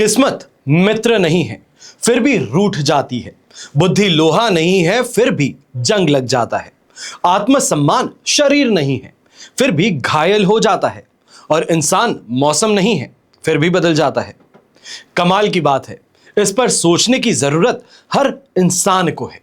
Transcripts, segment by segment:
किस्मत मित्र नहीं है फिर भी रूठ जाती है, बुद्धि लोहा नहीं है फिर भी जंग लग जाता है, आत्मसम्मान शरीर नहीं है फिर भी घायल हो जाता है, और इंसान मौसम नहीं है फिर भी बदल जाता है। कमाल की बात है, इस पर सोचने की जरूरत हर इंसान को है।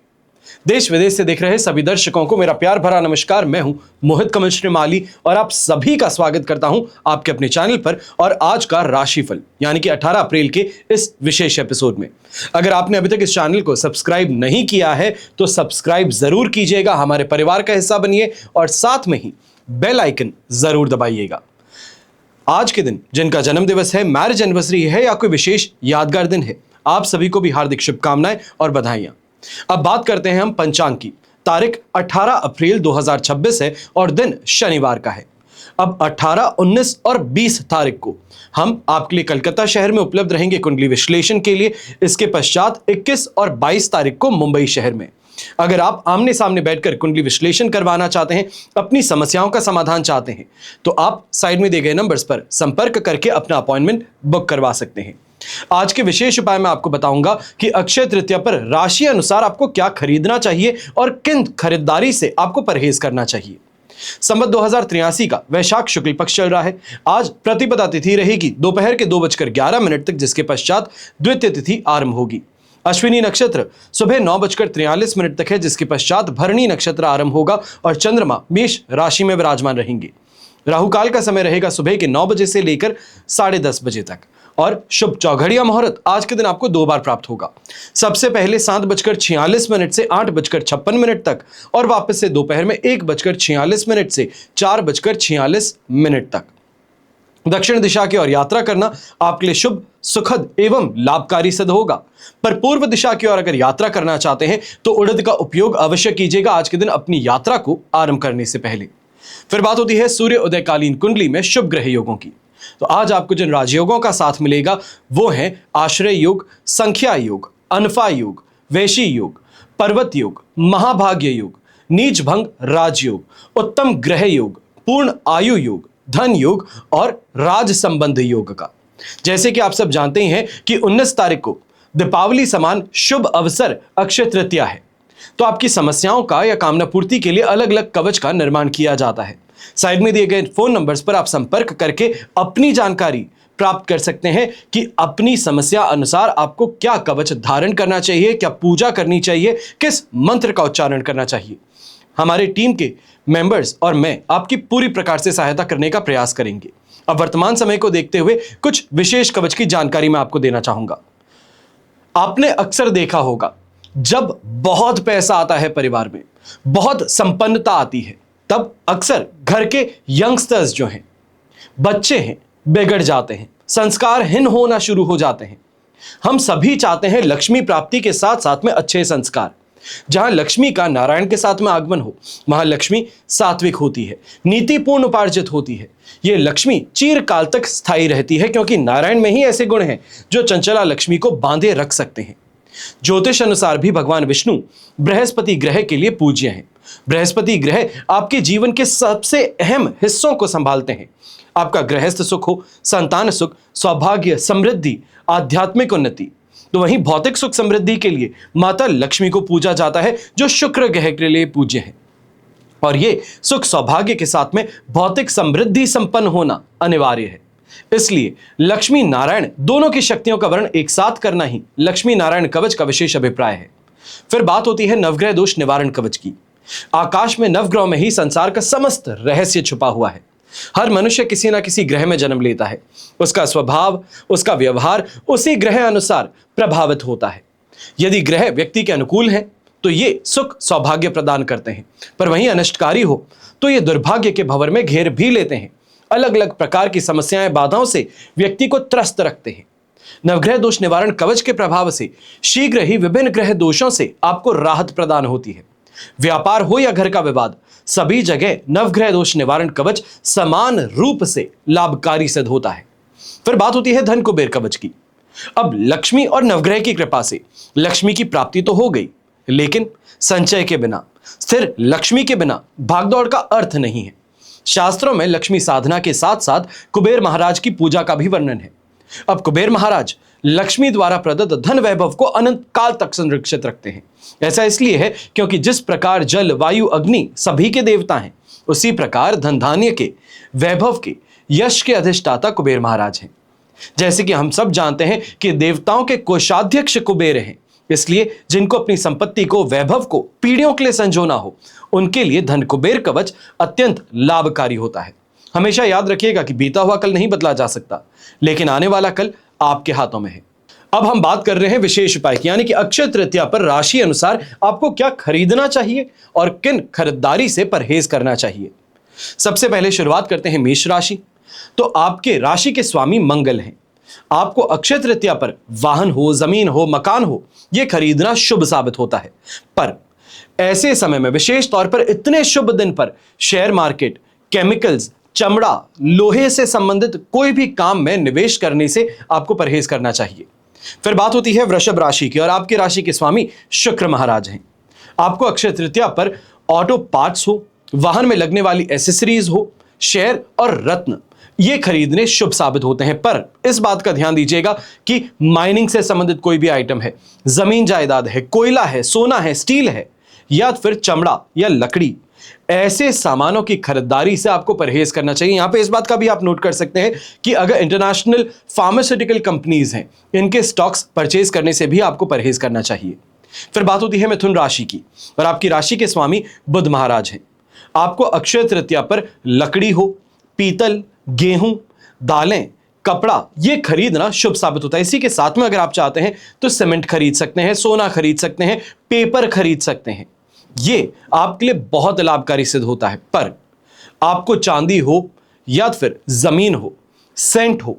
देश विदेश से देख रहे सभी दर्शकों को मेरा प्यार भरा नमस्कार। मैं हूं मोहित कमल श्रीमाली और आप सभी का स्वागत करता हूं आपके अपने चैनल पर और आज का राशिफल यानी कि 18 अप्रैल के इस विशेष एपिसोड में। अगर आपने अभी तक इस चैनल को सब्सक्राइब नहीं किया है तो सब्सक्राइब जरूर कीजिएगा, हमारे परिवार का हिस्सा बनिए और साथ में ही बेल आइकन जरूर दबाइएगा। आज के दिन जिनका जन्म दिवस है, मैरिज एनिवर्सरी है या कोई विशेष यादगार दिन है, आप सभी को भी हार्दिक शुभकामनाएं और बधाइयां। अब बात करते हैं हम पंचांग की। तारीख 18 अप्रैल 2026 है और दिन शनिवार का है। अब 18, 19 और 20 तारीख को हम आपके लिए कलकत्ता शहर में उपलब्ध रहेंगे कुंडली विश्लेषण के लिए। इसके पश्चात 21 और 22 तारीख को मुंबई शहर में। अगर आप आमने सामने बैठकर कुंडली विश्लेषण करवाना चाहते हैं, अपनी समस्याओं का समाधान चाहते हैं, तो आप साइड में दिए गए नंबर्स पर संपर्क करके अपना अपॉइंटमेंट बुक करवा सकते हैं। आज के विशेष उपाय मैं आपको बताऊंगा कि अक्षय तृतीया पर राशि अनुसार आपको क्या खरीदना चाहिए और किन खरीदारी से आपको परहेज करना चाहिए। संवत 2083 का वैशाख शुक्ल पक्ष चल रहा है। आज प्रतिपदा तिथि रहेगी दोपहर के 2:11 तक, जिसके पश्चात द्वितीय तिथि आरंभ होगी। अश्विनी नक्षत्र सुबह 9:43 तक है, जिसके पश्चात भरणी नक्षत्र आरंभ होगा और चंद्रमा मेष राशि में विराजमान रहेंगे। राहुकाल का समय रहेगा सुबह के 9 बजे से लेकर 10:30 बजे तक और शुभ चौघड़िया मुहूर्त आज के दिन आपको 2 बार प्राप्त होगा। सबसे पहले 7:46 से 8:56 तक और वापस से दोपहर में 1:46 से 4:46 तक। दक्षिण दिशा की ओर यात्रा करना आपके लिए शुभ, सुखद एवं लाभकारी सिद्ध होगा। पर पूर्व दिशा की ओर अगर यात्रा करना चाहते हैं तो उड़द का उपयोग अवश्य कीजिएगा आज के दिन अपनी यात्रा को आरंभ करने से पहले। फिर बात होती है सूर्य उदयकालीन कुंडली में शुभ ग्रह योगों की। तो आज आपको जिन राजयोगों का साथ मिलेगा वो है आश्रय योग, संख्या योग, अनफा योग, वैशी योग, पर्वत योग, महाभाग्य योग, नीच भंग राजयोग, उत्तम ग्रह योग, पूर्ण आयु योग, धन योग और राज संबंध योग का। जैसे कि आप सब जानते हैं कि 19 तारीख को दीपावली समान शुभ अवसर अक्षय तृतीया है, तो आपकी समस्याओं का या कामना पूर्ति के लिए अलग अलग कवच का निर्माण किया जाता है। साइड में दिए गए फोन नंबर्स पर आप संपर्क करके अपनी जानकारी प्राप्त कर सकते हैं कि अपनी समस्या अनुसार आपको क्या कवच धारण करना चाहिए, क्या पूजा करनी चाहिए, किस मंत्र का उच्चारण करना चाहिए। हमारे टीम के मेंबर्स और मैं आपकी पूरी प्रकार से सहायता करने का प्रयास करेंगे। अब वर्तमान समय को देखते हुए कुछ विशेष कवच की जानकारी मैं आपको देना चाहूंगा। आपने अक्सर देखा होगा जब बहुत पैसा आता है परिवार में, बहुत संपन्नता आती है, तब अक्सर घर के यंगस्टर्स जो हैं, बच्चे हैं, बिगड़ जाते हैं, संस्कारहीन होना शुरू हो जाते हैं। हम सभी चाहते हैं लक्ष्मी प्राप्ति के साथ साथ में अच्छे संस्कार। जहां लक्ष्मी का नारायण के साथ में आगमन हो वहां लक्ष्मी सात्विक होती है, नीतिपूर्ण उपार्जित होती है। यह लक्ष्मी चिरकाल तक स्थायी रहती है क्योंकि नारायण में ही ऐसे गुण हैं जो चंचला लक्ष्मी को बांधे रख सकते हैं। ज्योतिष अनुसार भी भगवान विष्णु बृहस्पति ग्रह के लिए पूज्य हैं। बृहस्पति ग्रह आपके जीवन के सबसे अहम हिस्सों को संभालते हैं। आपका गृहस्थ सुख हो, संतान सुख, सौभाग्य, समृद्धि, आध्यात्मिक उन्नति, तो वहीं भौतिक सुख समृद्धि के लिए माता लक्ष्मी को पूजा जाता है जो शुक्र ग्रह के लिए पूज्य है। और ये सुख सौभाग्य के साथ में भौतिक समृद्धि संपन्न होना अनिवार्य है। इसलिए लक्ष्मी नारायण दोनों की शक्तियों का वर्ण एक साथ करना ही लक्ष्मी नारायण कवच का विशेष अभिप्राय है। फिर बात होती है नवग्रह दोष निवारण कवच की। आकाश में नवग्रहों में ही संसार का समस्त रहस्य छुपा हुआ है। हर मनुष्य किसी ना किसी ग्रह में जन्म लेता है। उसका स्वभाव, उसका व्यवहार उसी ग्रह अनुसार प्रभावित होता है। यदि ग्रह व्यक्ति के अनुकूल हैं तो ये सुख सौभाग्य प्रदान करते हैं, पर वहीं अनिष्टकारी हो तो ये दुर्भाग्य के भंवर में घेर भी लेते हैं। अलग अलग प्रकार की समस्याएं, बाधाओं से व्यक्ति को त्रस्त रखते हैं। नवग्रह दोष निवारण कवच के प्रभाव से शीघ्र ही विभिन्न ग्रह दोषों से आपको राहत प्रदान होती है। व्यापार हो या घर का विवाद, सभी जगह नवग्रह दोष निवारण कवच समान रूप से लाभकारी सिद्ध होता है। फिर बात होती है धन कुबेर कवच की। अब लक्ष्मी और नवग्रह की कृपा से लक्ष्मी की प्राप्ति तो हो गई, लेकिन संचय के बिना, स्थिर लक्ष्मी के बिना भागदौड़ का अर्थ नहीं है। शास्त्रों में लक्ष्मी साधना के साथ साथ कुबेर महाराज की पूजा का भी वर्णन है। अब कुबेर महाराज लक्ष्मी द्वारा प्रदत्त धन वैभव को अनंत काल तक संरक्षित रखते हैं। ऐसा इसलिए है क्योंकि जिस प्रकार जल, वायु, अग्नि सभी के देवता हैं, उसी प्रकार धन धान्य के, वैभव के, यश के अधिष्ठाता कुबेर महाराज हैं। जैसे कि हम सब जानते हैं कि देवताओं के कोषाध्यक्ष कुबेर हैं, इसलिए जिनको अपनी संपत्ति को, वैभव को पीढ़ियों के लिए संजोना हो, उनके लिए धन कुबेर कवच अत्यंत लाभकारी होता है। हमेशा याद रखिएगा कि बीता हुआ कल नहीं बदला जा सकता, लेकिन आने वाला कल आपके हाथों में है। अब हम बात कर रहे हैं विशेष उपाय की, यानी कि अक्षय तृतीया पर राशि अनुसार आपको क्या खरीदना चाहिए और किन खरीदारी से परहेज करना चाहिए। सबसे पहले शुरुआत करते हैं मेष राशि। तो आपके राशि के स्वामी मंगल हैं। आपको अक्षय तृतीया पर वाहन हो, जमीन हो, मकान हो, यह खरीदना शुभ साबित होता है। पर ऐसे समय में, विशेष तौर पर इतने शुभ दिन पर, शेयर मार्केट, केमिकल्स, चमड़ा, लोहे से संबंधित कोई भी काम में निवेश करने से आपको परहेज करना चाहिए। फिर बात होती है वृषभ राशि की, और आपकी राशि के स्वामी शुक्र महाराज हैं। आपको अक्षय तृतीया पर ऑटो पार्ट्स हो, वाहन में लगने वाली एसेसरीज हो, शेयर और रत्न, ये खरीदने शुभ साबित होते हैं। पर इस बात का ध्यान दीजिएगा कि माइनिंग से संबंधित कोई भी आइटम है, जमीन जायदाद है, कोयला है, सोना है, स्टील है, या फिर चमड़ा या लकड़ी, ऐसे सामानों की खरीदारी से आपको परहेज करना चाहिए। यहां पे इस बात का भी आप नोट कर सकते हैं कि अगर इंटरनेशनल फार्मास्यूटिकल कंपनीज हैं, इनके स्टॉक्स परचेज करने से भी आपको परहेज करना चाहिए। फिर बात होती है मिथुन राशि की, और आपकी राशि के स्वामी बुध महाराज हैं। आपको अक्षय तृतीया पर लकड़ी हो, पीतल, गेहूं, दालें, कपड़ा, ये खरीदना शुभ साबित होता है। इसी के साथ में अगर आप चाहते हैं तो सीमेंट खरीद सकते हैं, सोना खरीद सकते हैं, पेपर खरीद सकते हैं, ये आपके लिए बहुत लाभकारी सिद्ध होता है। पर आपको चांदी हो या फिर जमीन हो, सेंट हो,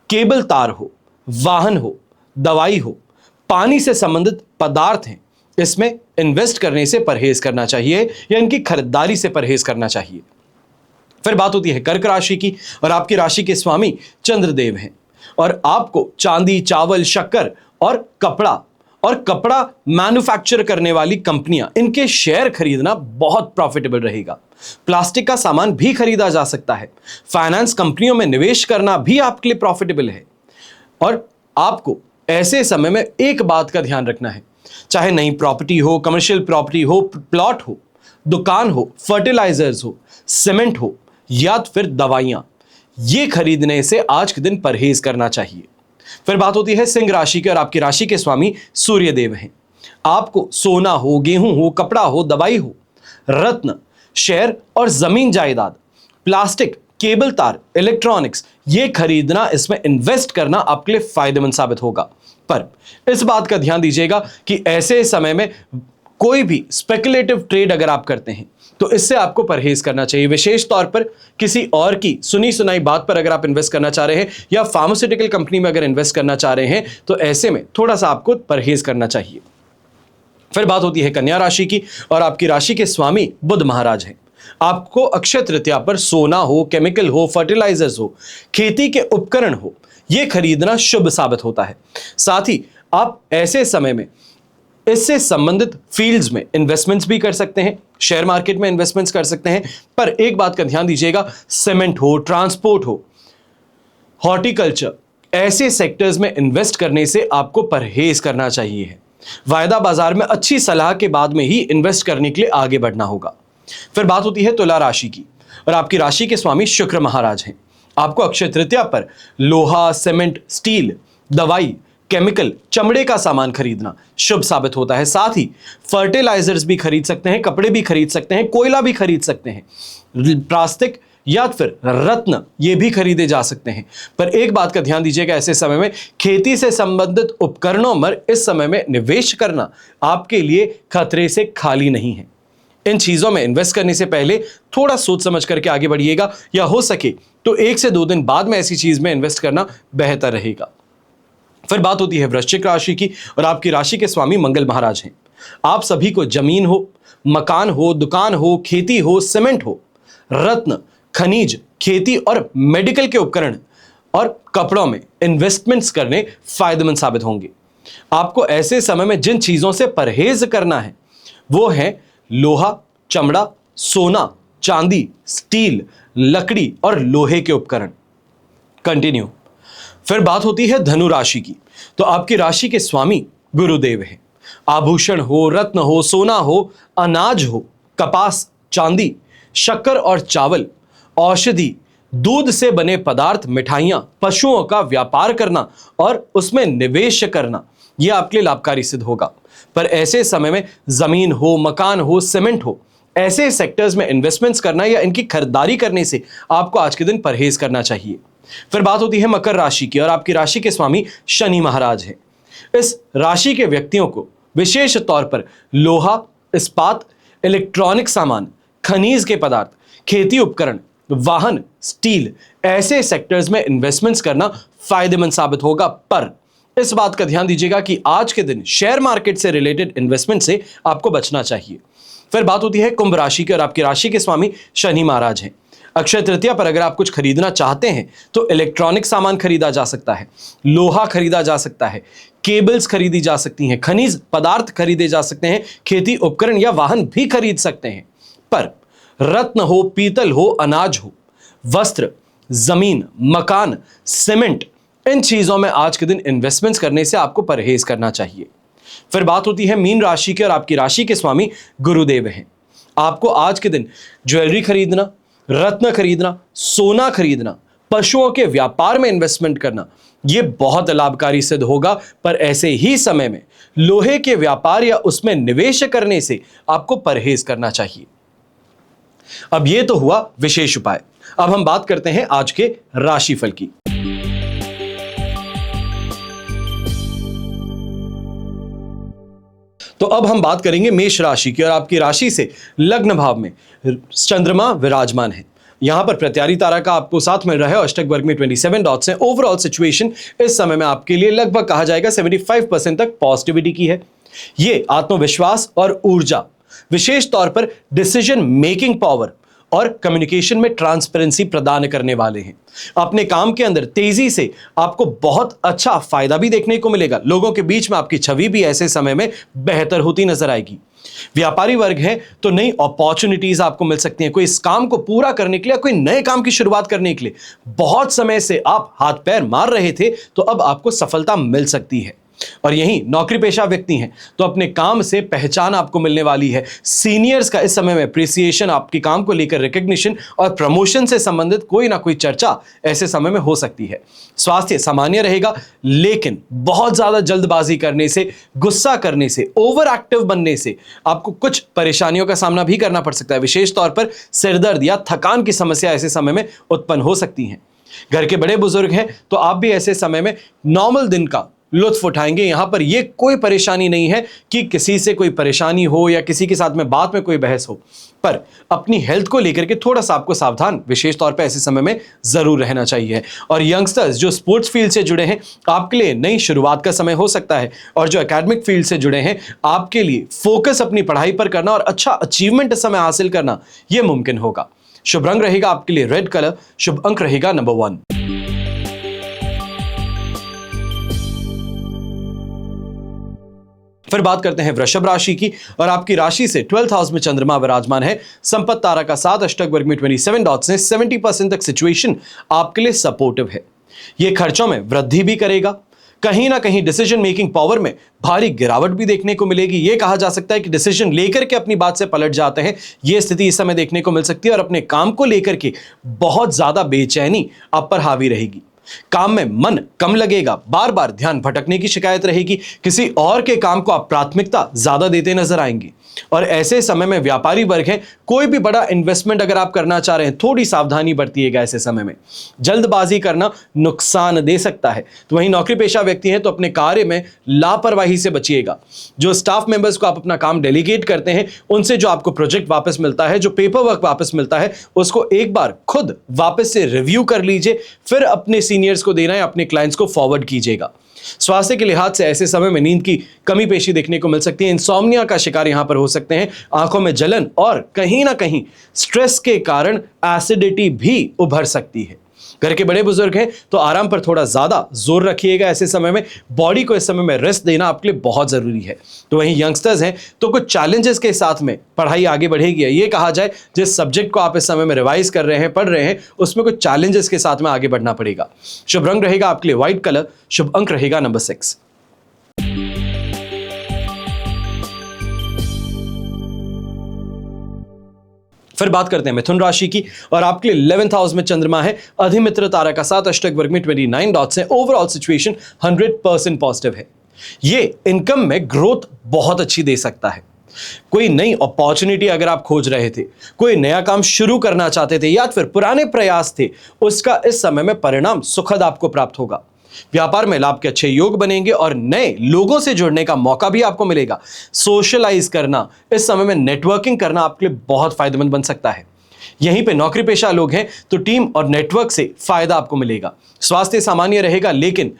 केबल तार हो, वाहन हो, दवाई हो, पानी से संबंधित पदार्थ हैं, इसमें इन्वेस्ट करने से परहेज करना चाहिए या इनकी खरीदारी से परहेज करना चाहिए। फिर बात होती है कर्क राशि की, और आपकी राशि के स्वामी चंद्रदेव हैं। और आपको चांदी, चावल, शक्कर और कपड़ा मैन्युफैक्चर करने वाली कंपनियां, इनके शेयर खरीदना बहुत प्रॉफिटेबल रहेगा। प्लास्टिक का सामान भी खरीदा जा सकता है। फाइनेंस कंपनियों में निवेश करना भी आपके लिए प्रॉफिटेबल है। और आपको ऐसे समय में एक बात का ध्यान रखना है, चाहे नई प्रॉपर्टी हो, कमर्शियल प्रॉपर्टी हो, प्लॉट हो, दुकान हो, फर्टिलाइजर्स हो, सीमेंट हो या फिर दवाइयां, ये खरीदने से आज के दिन परहेज करना चाहिए। फिर बात होती है सिंह राशि की, और आपकी राशि के स्वामी सूर्यदेव हैं। आपको सोना हो, गेहूं हो, कपड़ा हो, दवाई हो, रत्न, शेयर और जमीन जायदाद, प्लास्टिक, केबल तार, इलेक्ट्रॉनिक्स, ये खरीदना, इसमें इन्वेस्ट करना आपके लिए फायदेमंद साबित होगा। पर इस बात का ध्यान दीजिएगा कि ऐसे समय में कोई भी स्पेकुलेटिव ट्रेड अगर आप करते हैं तो इससे आपको परहेज करना चाहिए। विशेष तौर पर किसी और की सुनी सुनाई बात पर अगर आप इन्वेस्ट करना चाह रहे हैं या फार्मास्यूटिकल कंपनी में अगर इन्वेस्ट करना चाह रहे हैं तो ऐसे में थोड़ा सा आपको परहेज करना चाहिए। फिर बात होती है कन्या राशि की, और आपकी राशि के स्वामी बुध महाराज हैं। आपको अक्षय तृतीया पर सोना हो, केमिकल हो, फर्टिलाइजर्स हो, खेती के उपकरण हो, यह खरीदना शुभ साबित होता है। साथ ही आप ऐसे समय में इससे संबंधित फील्ड्स में इन्वेस्टमेंट्स भी कर सकते हैं, शेयर मार्केट में इन्वेस्टमेंट्स कर सकते हैं। पर एक बात का ध्यान दीजिएगा, सीमेंट हो, ट्रांसपोर्ट हो, हॉर्टिकल्चर, ऐसे सेक्टर्स में इन्वेस्ट करने से आपको परहेज करना चाहिए। वायदा बाजार में अच्छी सलाह के बाद में ही इन्वेस्ट करने के लिए आगे बढ़ना होगा। फिर बात होती है तुला राशि की, और आपकी राशि के स्वामी शुक्र महाराज हैं। आपको अक्षय तृतीया पर लोहा, सीमेंट, स्टील, दवाई, केमिकल, चमड़े का सामान खरीदना शुभ साबित होता है। साथ ही फर्टिलाइजर्स भी खरीद सकते हैं, कपड़े भी खरीद सकते हैं, कोयला भी खरीद सकते हैं, प्लास्टिक या फिर रत्न, ये भी खरीदे जा सकते हैं। पर एक बात का ध्यान दीजिएगा, ऐसे समय में खेती से संबंधित उपकरणों पर इस समय में निवेश करना आपके लिए खतरे से खाली नहीं है। इन चीजों में इन्वेस्ट करने से पहले थोड़ा सोच समझ करके आगे बढ़िएगा, या हो सके तो 1 से 2 दिन बाद में ऐसी चीज में इन्वेस्ट करना बेहतर रहेगा। फिर बात होती है वृश्चिक राशि की, और आपकी राशि के स्वामी मंगल महाराज हैं। आप सभी को जमीन हो, मकान हो, दुकान हो, खेती हो, सीमेंट हो, रत्न, खनिज, खेती और मेडिकल के उपकरण और कपड़ों में इन्वेस्टमेंट्स करने फायदेमंद साबित होंगे। आपको ऐसे समय में जिन चीजों से परहेज करना है वो है लोहा, चमड़ा, सोना, चांदी, स्टील, लकड़ी और लोहे के उपकरण। कंटिन्यू। फिर बात होती है धनु राशि की, तो आपकी राशि के स्वामी गुरुदेव हैं। आभूषण हो, रत्न हो, सोना हो, अनाज हो, कपास, चांदी, शक्कर और चावल, औषधि, दूध से बने पदार्थ, मिठाइयां, पशुओं का व्यापार करना और उसमें निवेश करना, यह आपके लिए लाभकारी सिद्ध होगा। पर ऐसे समय में जमीन हो, मकान हो, सीमेंट हो, ऐसे सेक्टर्स में इन्वेस्टमेंट्स करना या इनकी खरीदारी करने से आपको आज के दिन परहेज करना चाहिए। फिर बात होती है मकर राशि की, और आपकी राशि के स्वामी शनि महाराज हैं। इस राशि के व्यक्तियों को विशेष तौर पर लोहा, इस्पात, इलेक्ट्रॉनिक सामान, खनिज के पदार्थ, खेती उपकरण, वाहन, स्टील, ऐसे सेक्टर्स में इन्वेस्टमेंट्स करना फायदेमंद साबित होगा। पर इस बात का ध्यान दीजिएगा कि आज के दिन शेयर मार्केट से रिलेटेड इन्वेस्टमेंट से आपको बचना चाहिए। फिर बात होती है कुंभ राशि की, और आपकी राशि के स्वामी शनि महाराज हैं। अक्षय तृतीया पर अगर आप कुछ खरीदना चाहते हैं तो इलेक्ट्रॉनिक सामान खरीदा जा सकता है, लोहा खरीदा जा सकता है, केबल्स खरीदी जा सकती हैं, खनिज पदार्थ खरीदे जा सकते हैं, खेती उपकरण या वाहन भी खरीद सकते हैं। पर रत्न हो, पीतल हो, अनाज हो, वस्त्र, जमीन, मकान, सीमेंट, इन चीजों में आज के दिन इन्वेस्टमेंट्स करने से आपको परहेज करना चाहिए। फिर बात होती है मीन राशि की, और आपकी राशि के स्वामी गुरुदेव हैं। आपको आज के दिन ज्वेलरी खरीदना, रत्न खरीदना, सोना खरीदना, पशुओं के व्यापार में इन्वेस्टमेंट करना, यह बहुत लाभकारी सिद्ध होगा। पर ऐसे ही समय में लोहे के व्यापार या उसमें निवेश करने से आपको परहेज करना चाहिए। अब यह तो हुआ विशेष उपाय। अब हम बात करते हैं आज के राशिफल की। तो अब हम बात करेंगे मेष राशि की, और आपकी राशि से लग्न भाव में चंद्रमा विराजमान है। यहां पर प्रत्यारी तारा का आपको साथ मिल रहा है, अष्टक वर्ग में 27 डॉट्स हैं। ओवरऑल सिचुएशन इस समय में आपके लिए लगभग कहा जाएगा 75% तक पॉजिटिविटी की है। ये आत्मविश्वास और ऊर्जा, विशेष तौर पर डिसीजन मेकिंग पावर और कम्युनिकेशन में ट्रांसपेरेंसी प्रदान करने वाले हैं। अपने काम के अंदर तेजी से आपको बहुत अच्छा फायदा भी देखने को मिलेगा। लोगों के बीच में आपकी छवि भी ऐसे समय में बेहतर होती नजर आएगी। व्यापारी वर्ग है तो नई अपॉर्चुनिटीज आपको मिल सकती हैं। कोई इस काम को पूरा करने के लिए, कोई नए काम की शुरुआत करने के लिए बहुत समय से आप हाथ पैर मार रहे थे, तो अब आपको सफलता मिल सकती है। और यही नौकरी पेशा व्यक्ति हैं तो अपने काम से पहचान आपको मिलने वाली है। सीनियर्स का इस समय में अप्रिसिएशन, आपके काम को लेकर रिकग्निशन और प्रमोशन से संबंधित कोई ना कोई चर्चा ऐसे समय में हो सकती है। स्वास्थ्य सामान्य रहेगा, लेकिन बहुत ज्यादा जल्दबाजी करने से, गुस्सा करने से, ओवर एक्टिव बनने से आपको कुछ परेशानियों का सामना भी करना पड़ सकता है। विशेष तौर पर सिरदर्द या थकान की समस्या ऐसे समय में उत्पन्न हो सकती है। घर के बड़े बुजुर्ग हैं तो आप भी ऐसे समय में नॉर्मल दिन का लुत्फ उठाएंगे। यहां पर यह कोई परेशानी नहीं है कि किसी से कोई परेशानी हो या किसी के साथ में बात में कोई बहस हो, पर अपनी हेल्थ को लेकर के थोड़ा सा आपको सावधान विशेष तौर पर ऐसे समय में जरूर रहना चाहिए। और यंगस्टर्स जो स्पोर्ट्स फील्ड से जुड़े हैं, आपके लिए नई शुरुआत का समय हो सकता है। और जो एकेडमिक फील्ड से जुड़े हैं, आपके लिए फोकस अपनी पढ़ाई पर करना और अच्छा अचीवमेंट इस समय हासिल करना यह मुमकिन होगा। शुभ रंग रहेगा आपके लिए रेड कलर, शुभ अंक रहेगा नंबर 1। फिर बात करते हैं वृषभ राशि की, और आपकी राशि से 12th हाउस में चंद्रमा विराजमान है। संपत्ति तारा का साथ, अष्टक वर्ग में 27 डॉट्स हैं। 70% तक सिचुएशन आपके लिए सपोर्टिव है। यह खर्चों में वृद्धि भी करेगा। कहीं ना कहीं डिसीजन मेकिंग पावर में भारी गिरावट भी देखने को मिलेगी। यह कहा जा सकता है कि डिसीजन लेकर के अपनी बात से पलट जाते हैं, यह स्थिति इस समय देखने को मिल सकती है। और अपने काम को लेकर के बहुत ज्यादा बेचैनी आप पर हावी रहेगी। काम में मन कम लगेगा, बार बार ध्यान भटकने की शिकायत रहेगी। किसी और के काम को आप प्राथमिकता ज्यादा देते नजर आएंगे। और ऐसे समय में व्यापारी वर्ग है, कोई भी बड़ा इन्वेस्टमेंट अगर आप करना चाह रहे हैं, थोड़ी सावधानी बरतिएगा। ऐसे समय में जल्दबाजी करना नुकसान दे सकता है। तो वहीं नौकरी पेशा व्यक्ति हैं तो अपने कार्य में लापरवाही से बचिएगा। जो स्टाफ मेंबर्स को आप अपना काम डेलीगेट करते हैं, उनसे जो आपको प्रोजेक्ट वापस मिलता है, जो पेपर वर्क वापस मिलता है, उसको एक बार खुद वापस से रिव्यू कर लीजिए, फिर अपने सीनियर्स को देना है, अपने क्लाइंट्स को फॉरवर्ड कीजिएगा। स्वास्थ्य के लिहाज से ऐसे समय में नींद की कमी पेशी देखने को मिल सकती है। इंसोम्निया का शिकार यहां पर हो सकते हैं। आंखों में जलन और कहीं ना कहीं स्ट्रेस के कारण एसिडिटी भी उभर सकती है। घर के बड़े बुजुर्ग हैं तो आराम पर थोड़ा ज्यादा जोर रखिएगा। ऐसे समय में बॉडी को इस समय में रेस्ट देना आपके लिए बहुत जरूरी है। तो वहीं यंगस्टर्स हैं तो कुछ चैलेंजेस के साथ में पढ़ाई आगे बढ़ेगी। ये कहा जाए जिस सब्जेक्ट को आप इस समय में रिवाइज कर रहे हैं, पढ़ रहे हैं, उसमें कुछ चैलेंजेस के साथ में आगे बढ़ना पड़ेगा। शुभ रंग रहेगा आपके लिए व्हाइट कलर, शुभ अंक रहेगा नंबर 6। फिर बात करते हैं मिथुन राशि की और आपके लिए 11th हाउस में चंद्रमा है, अधिमित्र तारा का साथ, अष्टक वर्ग में 29 डॉट्स हैं। ओवरऑल सिचुएशन 100% पॉजिटिव है। ये इनकम में ग्रोथ बहुत अच्छी दे सकता है। कोई नई अपॉर्चुनिटी अगर आप खोज रहे थे, कोई नया काम शुरू करना चाहते थे या फिर पुराने प्रयास थे, उसका इस समय में परिणाम सुखद आपको प्राप्त होगा। व्यापार में लाभ के अच्छे योग बनेंगे और नए लोगों से जुड़ने का मौका भी आपको मिलेगा। सोशलाइज करना, इस समय में नेटवर्किंग करना आपके लिए बहुत फायदेमंद बन सकता है। यहीं पे नौकरी पेशा लोग हैं तो टीम और नेटवर्क से फायदा आपको मिलेगा। स्वास्थ्य सामान्य रहेगा, लेकिन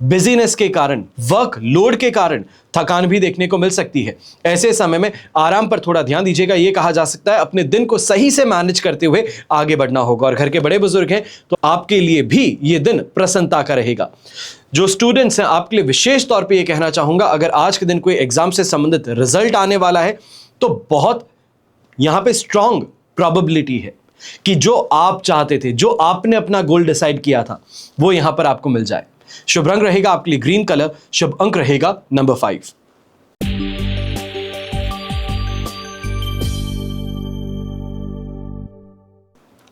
बिजीनेस के कारण, वर्क लोड के कारण थकान भी देखने को मिल सकती है। ऐसे समय में आराम पर थोड़ा ध्यान दीजिएगा। यह कहा जा सकता है अपने दिन को सही से मैनेज करते हुए आगे बढ़ना होगा। और घर के बड़े बुजुर्ग हैं तो आपके लिए भी यह दिन प्रसन्नता का रहेगा। जो स्टूडेंट्स हैं आपके लिए विशेष तौर पे यह कहना चाहूंगा, अगर आज के दिन कोई एग्जाम से संबंधित रिजल्ट आने वाला है तो बहुत यहां पे स्ट्रांग प्रोबेबिलिटी है कि जो आप चाहते थे, जो आपने अपना गोल डिसाइड किया था, वो यहां पर आपको मिल जाए। शुभ रंग रहेगा आपके लिए ग्रीन कलर, शुभ अंक रहेगा नंबर 5।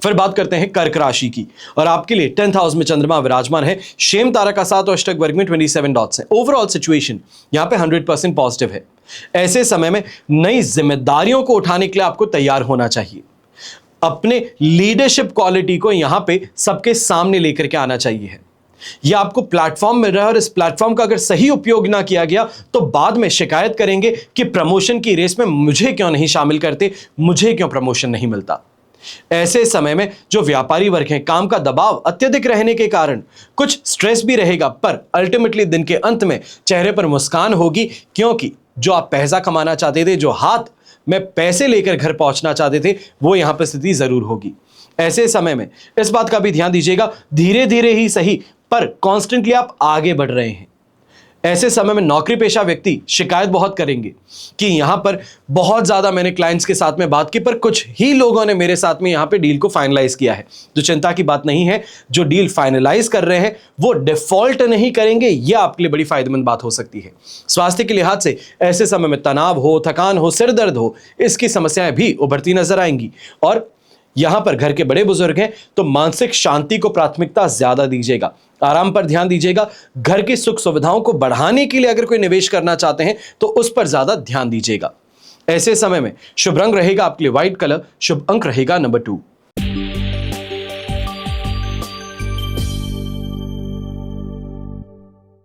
फिर बात करते हैं कर्क राशि की और आपके लिए 10th हाउस में चंद्रमा विराजमान है, शेम तारा का साथ और अष्टक वर्ग में 27 डॉट्स हैं। ओवरऑल सिचुएशन यहां पे 100% पॉजिटिव है। ऐसे समय में नई जिम्मेदारियों को उठाने के लिए आपको तैयार होना चाहिए। अपने लीडरशिप क्वालिटी को यहां पे सबके सामने लेकर के आना चाहिए। यह आपको प्लेटफॉर्म मिल रहा है और इस प्लेटफॉर्म का अगर सही उपयोग ना किया गया तो बाद में शिकायत करेंगे कि प्रमोशन की रेस में मुझे क्यों नहीं शामिल करते, मुझे क्यों प्रमोशन नहीं मिलता। ऐसे समय में जो व्यापारी वर्ग हैं, काम का दबाव अत्यधिक रहने के कारण कुछ स्ट्रेस भी रहेगा, पर अल्टीमेटली दिन के अंत में चेहरे पर मुस्कान होगी, क्योंकि जो आप पैसा कमाना चाहते थे, जो हाथ में पैसे लेकर घर पहुंचना चाहते थे, वो यहां पर स्थिति जरूर होगी। ऐसे समय में इस बात का भी ध्यान दीजिएगा, धीरे धीरे ही सही पर कॉन्स्टेंटली आप आगे बढ़ रहे हैं। ऐसे समय में नौकरी पेशा व्यक्ति शिकायत बहुत करेंगे कि यहां पर बहुत ज्यादा मैंने क्लाइंट्स के साथ में बात की, पर कुछ ही लोगों ने मेरे साथ में यहां पे डील को फाइनलाइज किया है। तो चिंता की बात नहीं है, जो डील फाइनलाइज कर रहे हैं वो डिफॉल्ट नहीं करेंगे, यह आपके लिए बड़ी फायदेमंद बात हो सकती है। स्वास्थ्य के लिहाज से ऐसे समय में तनाव हो, थकान हो, सिर दर्द हो, इसकी समस्याएं भी उभरती नजर आएंगी। और यहां पर घर के बड़े बुजुर्ग हैं तो मानसिक शांति को प्राथमिकता ज्यादा दीजिएगा, आराम पर ध्यान दीजिएगा। घर की सुख सुविधाओं को बढ़ाने के लिए अगर कोई निवेश करना चाहते हैं तो उस पर ज्यादा ध्यान दीजिएगा। ऐसे समय में शुभ रंग रहेगा आपके लिए व्हाइट कलर, शुभ अंक रहेगा नंबर 2।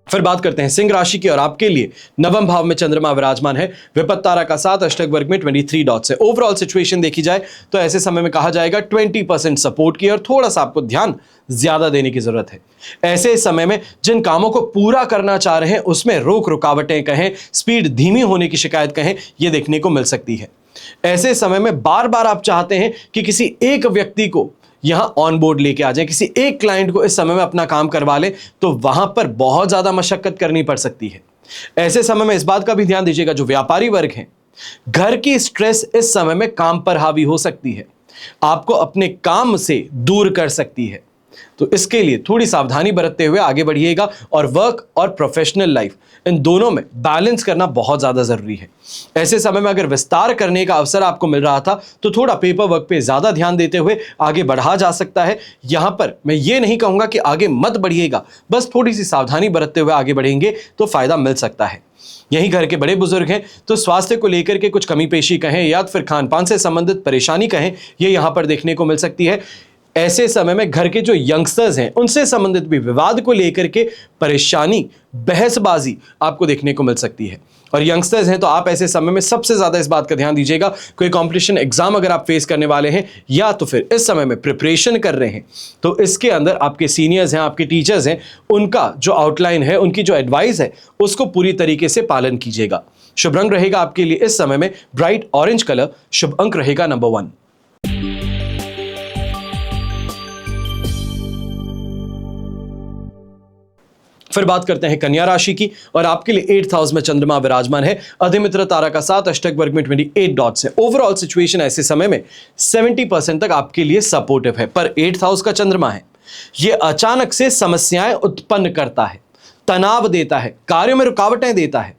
फिर बात करते हैं सिंह राशि की और आपके लिए 9वें भाव में चंद्रमा विराजमान है, विपत्त तारा का साथ, अष्टक वर्ग में 23 डॉट्स है। ओवरऑल सिचुएशन देखी जाए तो ऐसे समय में कहा जाएगा 20% सपोर्ट की और थोड़ा सा आपको ध्यान ज्यादा देने की जरूरत है। ऐसे समय में जिन कामों को पूरा करना चाह रहे हैं उसमें रोक रुकावटें कहें, स्पीड धीमी होने की शिकायत कहें, यह देखने को मिल सकती है। ऐसे समय में बार बार आप चाहते हैं कि किसी एक व्यक्ति को यहां ऑन बोर्ड लेके आ जाए, किसी एक क्लाइंट को इस समय में अपना काम करवा ले, तो वहां पर बहुत ज्यादा मशक्कत करनी पड़ सकती है। ऐसे समय में इस बात का भी ध्यान दीजिएगा, जो व्यापारी वर्ग हैं, घर की स्ट्रेस इस समय में काम पर हावी हो सकती है, आपको अपने काम से दूर कर सकती है। तो इसके लिए थोड़ी सावधानी बरतते हुए आगे बढ़िएगा और वर्क और प्रोफेशनल लाइफ इन दोनों में बैलेंस करना बहुत ज्यादा जरूरी है। ऐसे समय में अगर विस्तार करने का अवसर आपको मिल रहा था तो थोड़ा पेपर वर्क पे ज्यादा ध्यान देते हुए आगे बढ़ा जा सकता है। यहां पर मैं ये नहीं कहूंगा कि आगे मत बढ़िएगा, बस थोड़ी सी सावधानी बरतते हुए आगे बढ़ेंगे तो फायदा मिल सकता है। यही घर के बड़े बुजुर्ग हैं तो स्वास्थ्य को लेकर के कुछ कमी पेशी कहें या फिर खान पान से संबंधित परेशानी कहें, ये यहां पर देखने को मिल सकती है। ऐसे समय में घर के जो यंगस्टर्स हैं उनसे संबंधित भी विवाद को लेकर के परेशानी, बहसबाजी आपको देखने को मिल सकती है। और यंगस्टर्स हैं तो आप ऐसे समय में सबसे ज्यादा इस बात का ध्यान दीजिएगा, कोई कॉम्पिटिशन एग्जाम अगर आप फेस करने वाले हैं या तो फिर इस समय में प्रिपरेशन कर रहे हैं तो इसके अंदर आपके सीनियर्स हैं, आपके टीचर्स हैं, उनका जो आउटलाइन है, उनकी जो एडवाइस है उसको पूरी तरीके से पालन कीजिएगा। शुभ रंग रहेगा आपके लिए इस समय में ब्राइट ऑरेंज कलर, शुभ अंक रहेगा नंबर 1। फिर बात करते हैं कन्या राशि की, और आपके लिए 8th हाउस में चंद्रमा विराजमान है। अधिमित्र तारा का 7 अष्टक वर्ग में 28 डॉट्स है। ओवरऑल सिचुएशन ऐसे समय में 70% तक आपके लिए सपोर्टिव है, पर 8th हाउस का चंद्रमा है, यह अचानक से समस्याएं उत्पन्न करता है, तनाव देता है, कार्यों में रुकावटें देता है,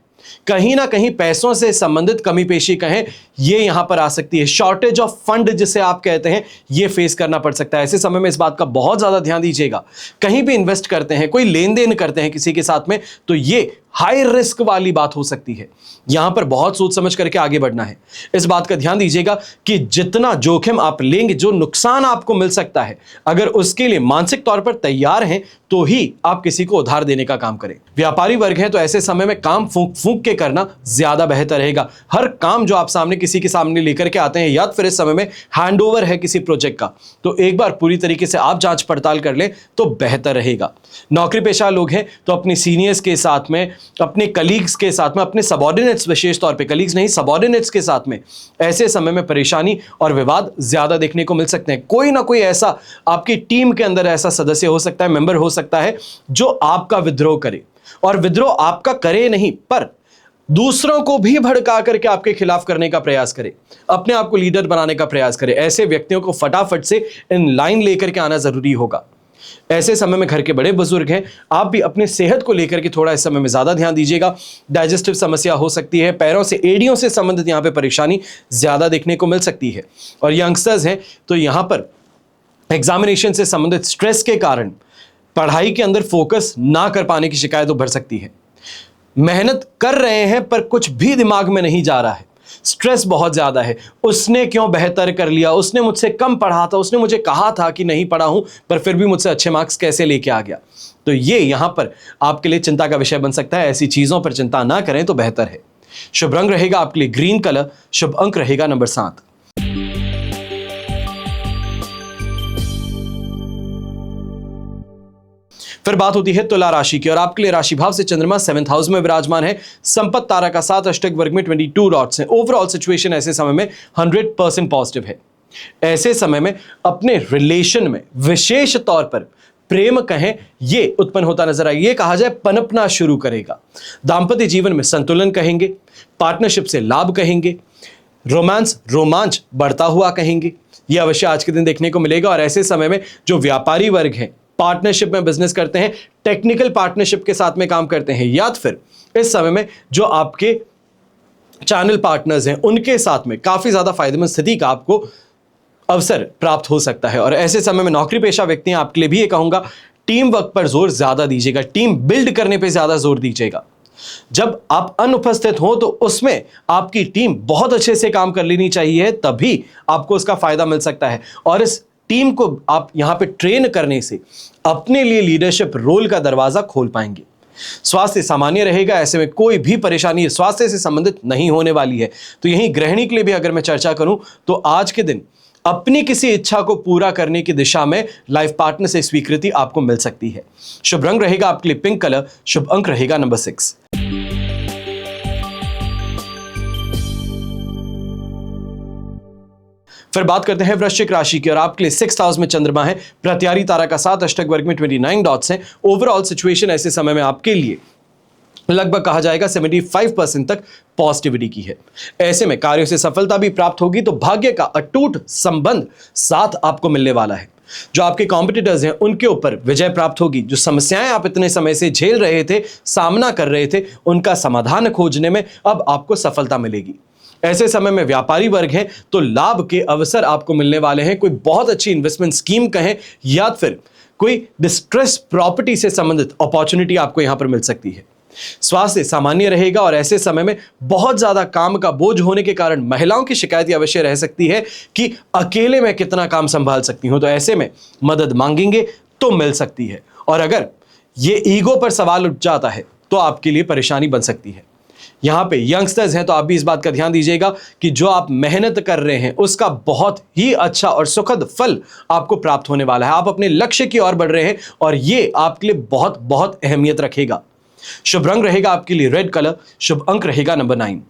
कहीं ना कहीं पैसों से संबंधित कमी पेशी कहें ये यहां पर आ सकती है। शॉर्टेज ऑफ फंड जिसे आप कहते हैं ये फेस करना पड़ सकता है। ऐसे समय में इस बात का बहुत ज्यादा ध्यान दीजिएगा। कहीं भी इन्वेस्ट करते हैं, कोई लेन देन करते हैं किसी के साथ में, तो ये हाई रिस्क वाली बात हो सकती है। यहां पर बहुत सोच समझ करके आगे बढ़ना है। इस बात का ध्यान दीजिएगा कि जितना जोखिम आप लेंगे, जो नुकसान आपको मिल सकता है, अगर उसके लिए मानसिक तौर पर तैयार हैं तो ही आप किसी को उधार देने का काम करें। व्यापारी वर्ग है तो ऐसे समय में काम फूंक फूंक के करना ज्यादा बेहतर रहेगा। हर काम जो आप सामने किसी के सामने लेकर के आते हैं, या फिर इस समय में हैंडओवर है किसी प्रोजेक्ट का, तो एक बार पूरी तरीके से आप जांच पड़ताल कर लें तो बेहतर रहेगा। नौकरी पेशा लोग हैं तो अपने सीनियर्स के साथ में, अपने कलीग्स के साथ में, अपने सबऑर्डिनेट्स, विशेष तौर पे कलीग्स नहीं सबऑर्डिनेट्स के साथ में ऐसे समय में परेशानी और विवाद ज्यादा देखने को मिल सकते हैं। कोई ना कोई ऐसा आपकी टीम के अंदर ऐसा सदस्य हो सकता है, मेंबर हो सकता है, जो आपका विद्रोह करे, और विद्रोह आपका करे नहीं पर दूसरों को भी भड़का करके आपके खिलाफ करने का प्रयास करे, अपने आप को लीडर बनाने का प्रयास करे। ऐसे व्यक्तियों को फटाफट से इन लाइन लेकर के आना जरूरी होगा। ऐसे समय में घर के बड़े बुजुर्ग हैं, आप भी अपने सेहत को लेकर के थोड़ा इस समय में ज्यादा ध्यान दीजिएगा। डाइजेस्टिव समस्या हो सकती है, पैरों से, एड़ियों से संबंधित यहां पे परेशानी ज्यादा देखने को मिल सकती है। और यंगस्टर्स हैं तो यहां पर एग्जामिनेशन से संबंधित स्ट्रेस के कारण पढ़ाई के अंदर फोकस ना कर पाने की शिकायत उभर सकती है। मेहनत कर रहे हैं पर कुछ भी दिमाग में नहीं जा रहा है, स्ट्रेस बहुत ज्यादा है। उसने क्यों बेहतर कर लिया, उसने मुझसे कम पढ़ा था, उसने मुझे कहा था कि नहीं पढ़ा हूं पर फिर भी मुझसे अच्छे मार्क्स कैसे लेके आ गया। तो ये यहां पर आपके लिए चिंता का विषय बन सकता है। ऐसी चीजों पर चिंता ना करें तो बेहतर है। शुभ रंग रहेगा आपके लिए ग्रीन कलर, शुभ अंक रहेगा नंबर 7। फिर बात होती है तुला राशि की, और आपके लिए राशि भाव से चंद्रमा 7th हाउस में विराजमान है। संपत्ति तारा का 7 अष्टक वर्ग में 22 डॉट्स हैं। ओवरऑल सिचुएशन ऐसे समय में 100% पॉजिटिव है। ऐसे समय में अपने रिलेशन में, विशेष तौर पर प्रेम कहें, ये उत्पन्न होता नजर आए, ये कहा जाए पनपना शुरू करेगा। दाम्पत्य जीवन में संतुलन कहेंगे, पार्टनरशिप से लाभ कहेंगे, रोमांच बढ़ता हुआ कहेंगे, यह अवश्य आज के दिन देखने को मिलेगा। और ऐसे समय में जो व्यापारी वर्ग है, पार्टनरशिप में बिजनेस करते हैं, टेक्निकल पार्टनरशिप के साथ में काम करते हैं, या फिर इस समय में जो आपके चैनल पार्टनर्स हैं उनके साथ में काफी ज्यादा फायदेमंद स्थिति का आपको अवसर प्राप्त हो सकता है। और ऐसे समय में नौकरी पेशा व्यक्ति हैं, आपके लिए भी ये कहूंगा टीम वर्क पर जोर ज्यादा दीजिएगा, टीम बिल्ड करने पर ज्यादा जोर दीजिएगा। जब आप अनुपस्थित हो तो उसमें आपकी टीम बहुत अच्छे से काम कर लेनी चाहिए, तभी आपको उसका फायदा मिल सकता है। और इस टीम को आप यहां पे ट्रेन करने से अपने लिए लीडरशिप रोल का दरवाजा खोल पाएंगे। स्वास्थ्य सामान्य रहेगा, ऐसे में कोई भी परेशानी स्वास्थ्य से संबंधित नहीं होने वाली है। तो यही गृहिणी के लिए भी अगर मैं चर्चा करूं तो आज के दिन अपनी किसी इच्छा को पूरा करने की दिशा में लाइफ पार्टनर से स्वीकृति आपको मिल सकती है। शुभ रंग रहेगा आपके लिए पिंक कलर, शुभ अंक रहेगा नंबर 6। फिर बात करते हैं वृश्चिक राशि की, और आपके लिए 6th हाउस में चंद्रमा है। प्रत्यारी तारा का 7 अष्टक वर्ग में 29 डॉट्स हैं। ओवरऑल सिचुएशन ऐसे समय में आपके लिए लगभग कहा जाएगा 75% तक पॉजिटिविटी की है। ऐसे में कार्यों से सफलता भी प्राप्त होगी, तो भाग्य का अटूट संबंध साथ आपको मिलने वाला है। जो आपके कॉम्पिटिटर्स हैं उनके ऊपर विजय प्राप्त होगी। जो समस्याएं आप इतने समय से झेल रहे थे, सामना कर रहे थे, उनका समाधान खोजने में अब आपको सफलता मिलेगी। ऐसे समय में व्यापारी वर्ग है तो लाभ के अवसर आपको मिलने वाले हैं। कोई बहुत अच्छी इन्वेस्टमेंट स्कीम कहें, या फिर कोई डिस्ट्रेस प्रॉपर्टी से संबंधित अपॉर्चुनिटी आपको यहां पर मिल सकती है। स्वास्थ्य सामान्य रहेगा, और ऐसे समय में बहुत ज्यादा काम का बोझ होने के कारण महिलाओं की शिकायत अवश्य रह सकती है कि अकेले में कितना काम संभाल सकती हूं। तो ऐसे में मदद मांगेंगे तो मिल सकती है, और अगर ये ईगो पर सवाल उठ जाता है तो आपके लिए परेशानी बन सकती है। यहां पे यंगस्टर्स हैं तो आप भी इस बात का ध्यान दीजिएगा कि जो आप मेहनत कर रहे हैं उसका बहुत ही अच्छा और सुखद फल आपको प्राप्त होने वाला है। आप अपने लक्ष्य की ओर बढ़ रहे हैं, और ये आपके लिए बहुत बहुत अहमियत रखेगा। शुभ रंग रहेगा आपके लिए रेड कलर, शुभ अंक रहेगा नंबर 9।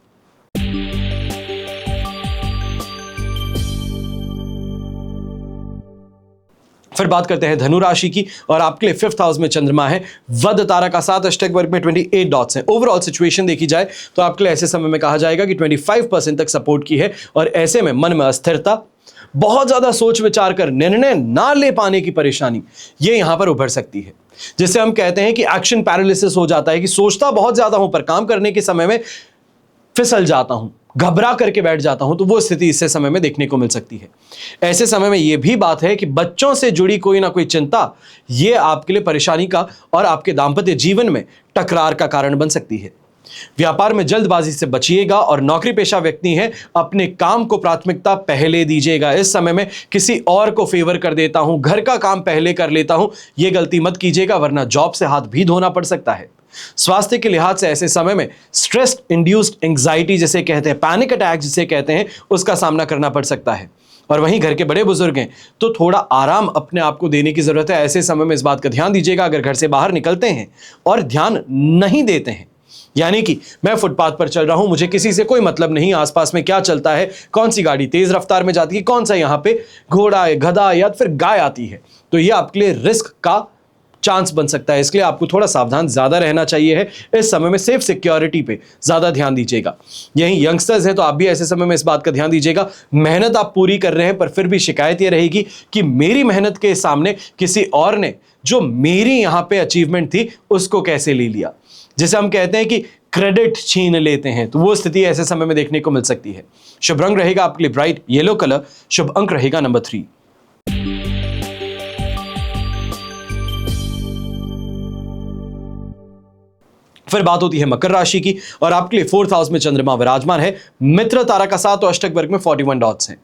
फिर बात करते हैं धनु राशि की, और आपके लिए 5th हाउस में चंद्रमा है, वध तारा का साथ, अष्टक वर्ग में 28 डॉट्स हैं। ओवरऑल सिचुएशन देखी जाए तो आपके लिए ऐसे समय में कहा जाएगा कि 25% तक सपोर्ट की है, और ऐसे में मन में अस्थिरता, बहुत ज्यादा सोच विचार कर निर्णय ना ले पाने की परेशानी ये यहां पर उभर सकती है, जिसे हम कहते हैं कि एक्शन पैरालिसिस हो जाता है, कि सोचता बहुत ज्यादा हूं पर काम करने के समय में फिसल जाता हूं, घबरा करके बैठ जाता हूं, तो वो स्थिति इससे समय में देखने को मिल सकती है। ऐसे समय में यह भी बात है कि बच्चों से जुड़ी कोई ना कोई चिंता ये आपके लिए परेशानी का और आपके दांपत्य जीवन में टकरार का कारण बन सकती है। व्यापार में जल्दबाजी से बचिएगा, और नौकरी पेशा व्यक्ति हैं अपने काम को प्राथमिकता पहले दीजिएगा। इस समय में किसी और को फेवर कर देता हूं, घर का काम पहले कर लेता हूं, यह गलती मत कीजिएगा, वरना जॉब से हाथ भी धोना पड़ सकता है। स्वास्थ्य के लिहाज से ऐसे समय में स्ट्रेस इंड्यूस्ड एंजाइटी जिसे कहते हैं, पैनिक अटैक जिसे कहते हैं, उसका सामना करना पड़ सकता है। और वहीं घर के बड़े बुजुर्ग हैं तो थोड़ा आराम अपने आप को देने की जरूरत है। ऐसे समय में इस बात का ध्यान दीजिएगा, अगर घर से बाहर निकलते हैं और ध्यान नहीं देते हैं, यानी कि मैं फुटपाथ पर चल रहा हूं, मुझे किसी से कोई मतलब नहीं आसपास में क्या चलता है, कौन सी गाड़ी तेज रफ्तार में जाती है, कौन सा यहां पे घोड़ा है, गधा या फिर गाय आती है, तो ये आपके लिए रिस्क का चांस बन सकता है। इसलिए आपको थोड़ा सावधान ज्यादा रहना चाहिए है। इस समय में सेफ सिक्योरिटी पे ज्यादा ध्यान दीजिएगा। यही यंगस्टर्स हैं तो आप भी ऐसे समय में इस बात का ध्यान दीजिएगा, मेहनत आप पूरी कर रहे हैं पर फिर भी शिकायत ये रहेगी कि मेरी मेहनत के सामने किसी और ने जो मेरी यहां पे अचीवमेंट थी उसको कैसे ले लिया, जिसे हम कहते हैं कि क्रेडिट छीन लेते हैं, तो वो स्थिति ऐसे समय में देखने को मिल सकती है। शुभ रंग रहेगा आपके लिए ब्राइट येलो कलर, शुभ अंक रहेगा नंबर 3। फिर बात होती है मकर राशि की, और आपके लिए 4th हाउस में चंद्रमा विराजमान है, मित्र तारा का साथ, और अष्टक वर्ग में 41 डॉट्स हैं।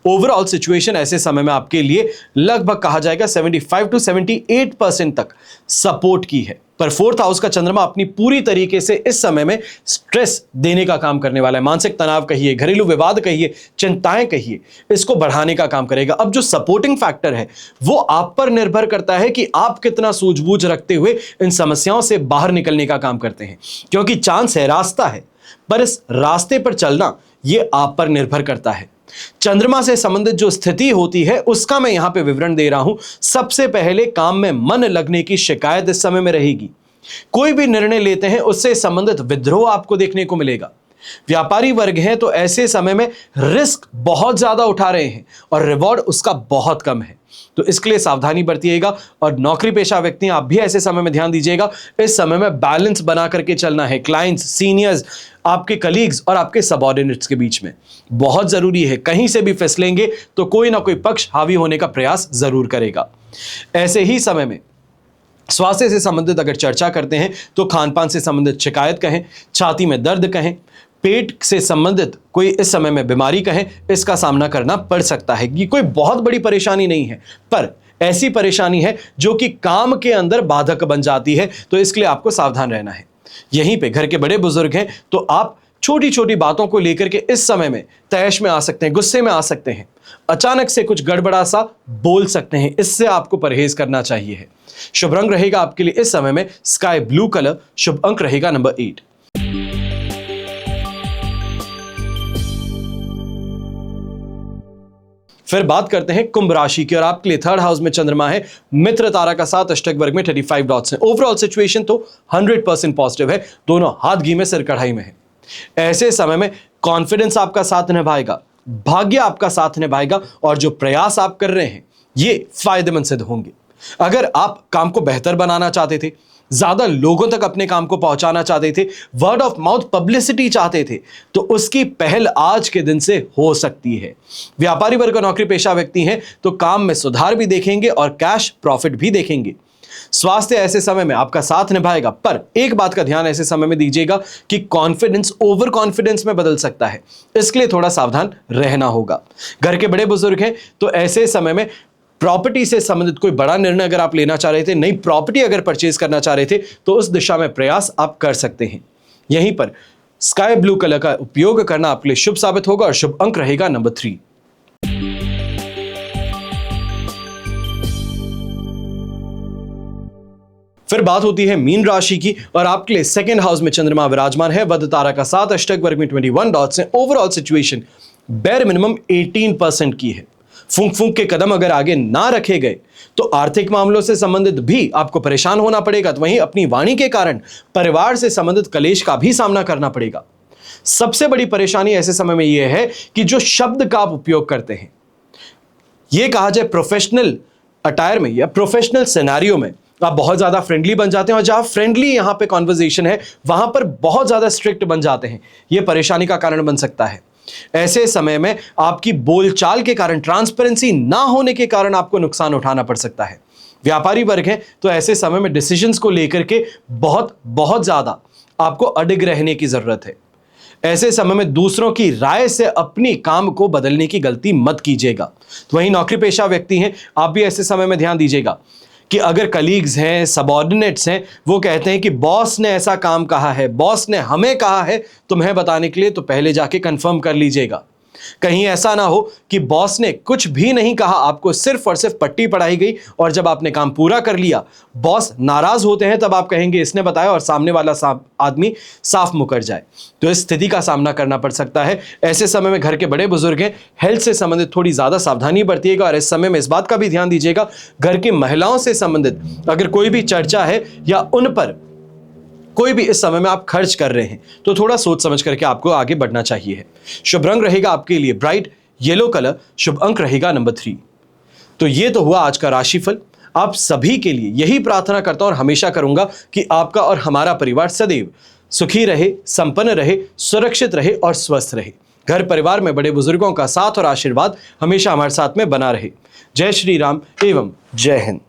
ओवरऑल सिचुएशन ऐसे समय में आपके लिए लगभग कहा जाएगा 75 to 78% तक सपोर्ट की है, पर 4th हाउस का चंद्रमा अपनी पूरी तरीके से इस समय में स्ट्रेस देने का काम करने वाला है। मानसिक तनाव कहिए, घरेलू विवाद कहिए, चिंताएं कहिए, इसको बढ़ाने का काम करेगा। अब जो सपोर्टिंग फैक्टर है वो आप पर निर्भर करता है कि आप कितना सूझबूझ रखते हुए इन समस्याओं से बाहर निकलने का काम करते हैं, क्योंकि चांस है, रास्ता है, पर इस रास्ते पर चलना ये आप पर निर्भर करता है। चंद्रमा से संबंधित जो स्थिति होती है उसका मैं यहां पे विवरण दे रहा हूं। सबसे पहले काम में मन लगने की शिकायत इस समय में रहेगी। कोई भी निर्णय लेते हैं उससे संबंधित विद्रोह आपको देखने को मिलेगा। व्यापारी वर्ग है तो ऐसे समय में रिस्क बहुत ज्यादा उठा रहे हैं और रिवॉर्ड उसका बहुत कम है, तो इसके लिए सावधानी बरतिएगा। और नौकरी पेशा व्यक्ति आप भी ऐसे समय में ध्यान दीजिएगा, इस समय में बैलेंस बना करके चलना है। क्लाइंट्स, सीनियर्स, आपके कलीग्स और आपके सबऑर्डिनेट्स के बीच में बहुत जरूरी है। कहीं से भी फिसलेंगे तो कोई ना कोई पक्ष हावी होने का प्रयास जरूर करेगा। ऐसे ही समय में स्वास्थ्य से संबंधित अगर चर्चा करते हैं तो खान पान से संबंधित शिकायत कहें, छाती में दर्द कहें, पेट से संबंधित कोई इस समय में बीमारी कहें, इसका सामना करना पड़ सकता है। ये कोई बहुत बड़ी परेशानी नहीं है, पर ऐसी परेशानी है जो कि काम के अंदर बाधक बन जाती है, तो इसके लिए आपको सावधान रहना है। यहीं पे घर के बड़े बुजुर्ग हैं तो आप छोटी छोटी बातों को लेकर के इस समय में तैश में आ सकते हैं, गुस्से में आ सकते हैं, अचानक से कुछ गड़बड़ा सा बोल सकते हैं, इससे आपको परहेज करना चाहिए है। शुभ रंग रहेगा आपके लिए इस समय में स्काई ब्लू कलर, शुभ अंक रहेगा नंबर 8। फिर बात करते हैं कुंभ राशि की, और आपके लिए 3rd हाउस में चंद्रमा है, मित्र तारा का साथ, अष्टक वर्ग में 35 डॉट्स हैं। ओवरऑल सिचुएशन तो 100% पॉजिटिव है, दोनों हाथ घी में सिर कढ़ाई में है। ऐसे समय में कॉन्फिडेंस आपका साथ निभाएगा, भाग्य आपका साथ निभाएगा, और जो प्रयास आप कर रहे हैं ये फायदेमंद सिद्ध होंगे। अगर आप काम को बेहतर बनाना चाहते थे, ज्यादा लोगों तक अपने काम को पहुंचाना चाहते थे, वर्ड ऑफ माउथ पब्लिसिटी चाहते थे, तो उसकी पहल आज के दिन से हो सकती है। व्यापारी वर्ग और नौकरी पेशा व्यक्ति हैं तो काम में सुधार भी देखेंगे और कैश प्रॉफिट भी देखेंगे। स्वास्थ्य ऐसे समय में आपका साथ निभाएगा, पर एक बात का ध्यान ऐसे समय में दीजिएगा कि कॉन्फिडेंस ओवर कॉन्फिडेंस में बदल सकता है, इसके लिए थोड़ा सावधान रहना होगा। घर के बड़े बुजुर्ग हैं तो ऐसे समय में प्रॉपर्टी से संबंधित कोई बड़ा निर्णय अगर आप लेना चाह रहे थे, नई प्रॉपर्टी अगर परचेज करना चाह रहे थे, तो उस दिशा में प्रयास आप कर सकते हैं। यहीं पर स्काई ब्लू कलर का उपयोग करना आपके लिए शुभ साबित होगा, और शुभ अंक रहेगा नंबर 3। फिर बात होती है मीन राशि की, और आपके लिए 2nd हाउस में चंद्रमा विराजमान है, बुध तारा का साथ, अष्टक वर्ग में 21 डॉट्स हैं। ओवरऑल सिचुएशन बेर मिनिमम 18% की है। फूंक फूंक के कदम अगर आगे ना रखे गए तो आर्थिक मामलों से संबंधित भी आपको परेशान होना पड़ेगा। तो वहीं अपनी वाणी के कारण परिवार से संबंधित कलेश का भी सामना करना पड़ेगा। सबसे बड़ी परेशानी ऐसे समय में यह है कि जो शब्द का आप उपयोग करते हैं, यह कहा जाए प्रोफेशनल अटायर में या प्रोफेशनल सिनेरियो में आप बहुत ज्यादा फ्रेंडली बन जाते हैं, और जहां फ्रेंडली यहां पे कॉन्वर्जेशन है वहां पर बहुत ज्यादा स्ट्रिक्ट बन जाते हैं। यह परेशानी का कारण बन सकता है। ऐसे समय में आपकी बोलचाल के कारण, ट्रांसपेरेंसी ना होने के कारण आपको नुकसान उठाना पड़ सकता है। व्यापारी वर्ग है तो ऐसे समय में डिसीजंस को लेकर के बहुत ज्यादा आपको अडिग रहने की जरूरत है। ऐसे समय में दूसरों की राय से अपनी काम को बदलने की गलती मत कीजिएगा। तो वहीं नौकरी पेशा व्यक्ति हैं, आप भी ऐसे समय में ध्यान दीजिएगा कि अगर कलीग्स हैं, सबऑर्डिनेट्स हैं, वो कहते हैं कि बॉस ने ऐसा काम कहा है, बॉस ने हमें कहा है तुम्हें बताने के लिए, तो पहले जाके कंफर्म कर लीजिएगा। कहीं ऐसा ना हो कि बॉस ने कुछ भी नहीं कहा, आपको सिर्फ और सिर्फ पट्टी पढ़ाई गई और जब आपने काम पूरा कर लिया बॉस नाराज होते हैं, तब आप कहेंगे इसने बताया और सामने वाला आदमी साफ मुकर जाए। तो इस स्थिति का सामना करना पड़ सकता है। ऐसे समय में घर के बड़े बुजुर्ग हैं, हेल्थ से संबंधित थोड़ी ज्यादा सावधानी बरतिएगा। और इस समय में इस बात का भी ध्यान दीजिएगा, घर की महिलाओं से संबंधित अगर कोई भी चर्चा है या उन पर कोई भी इस समय में आप खर्च कर रहे हैं तो थोड़ा सोच समझ करके आपको आगे बढ़ना चाहिए। शुभ रंग रहेगा आपके लिए ब्राइट येलो कलर, शुभ अंक रहेगा नंबर 3। तो ये तो हुआ आज का राशिफल। आप सभी के लिए यही प्रार्थना करता हूं और हमेशा करूंगा कि आपका और हमारा परिवार सदैव सुखी रहे, संपन्न रहे, सुरक्षित रहे और स्वस्थ रहे। घर परिवार में बड़े बुजुर्गों का साथ और आशीर्वाद हमेशा हमारे साथ में बना रहे। जय श्री राम एवं जय हिंद।